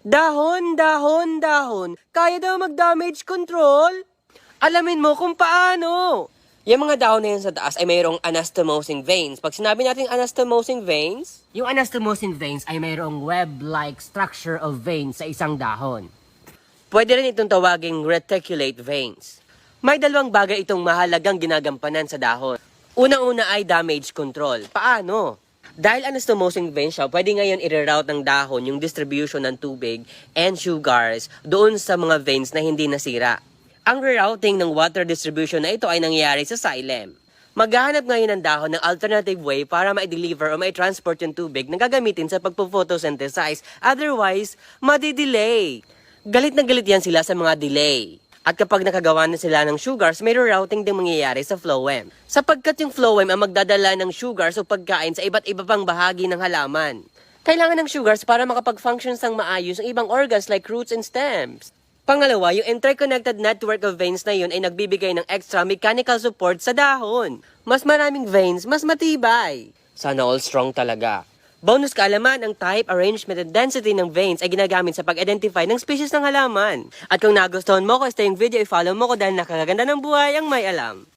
Dahon, dahon, dahon. Kaya daw mag-damage control? Alamin mo kung paano. Yung mga dahon na yun sa taas ay mayroong anastomosing veins. Pag sinabi natin anastomosing veins, yung anastomosing veins ay mayroong web-like structure of veins sa isang dahon. Pwede rin itong tawaging reticulate veins. May dalawang bagay itong mahalagang ginagampanan sa dahon. Unang-una ay damage control. Paano? Dahil anastomosing vein siya, pwede ngayon i-reroute ng dahon yung distribution ng tubig and sugars doon sa mga veins na hindi nasira. Ang rerouting ng water distribution na ito ay nangyayari sa xylem. Maghahanap ngayon ng dahon ng alternative way para ma-deliver o ma-transport yung tubig na gagamitin sa pagpo-photosynthesize. Otherwise, madi-delay. Galit na galit yan sila sa mga delay. At kapag nakagawa na sila ng sugars, may rerouting din mangyayari sa phloem. Sapagkat yung phloem ang magdadala ng sugars o pagkain sa iba't iba pang bahagi ng halaman. Kailangan ng sugars para makapag-function sang maayos ang ibang organs like roots and stems. Pangalawa, yung interconnected network of veins na yun ay nagbibigay ng extra mechanical support sa dahon. Mas maraming veins, mas matibay. Sana all strong talaga. Bonus kaalaman, ang type, arrangement, and density ng veins ay ginagamit sa pag-identify ng species ng halaman. At kung nagustuhan mo ko, stay yung video, i-follow mo ko dahil nakakaganda ng buhay ang may alam.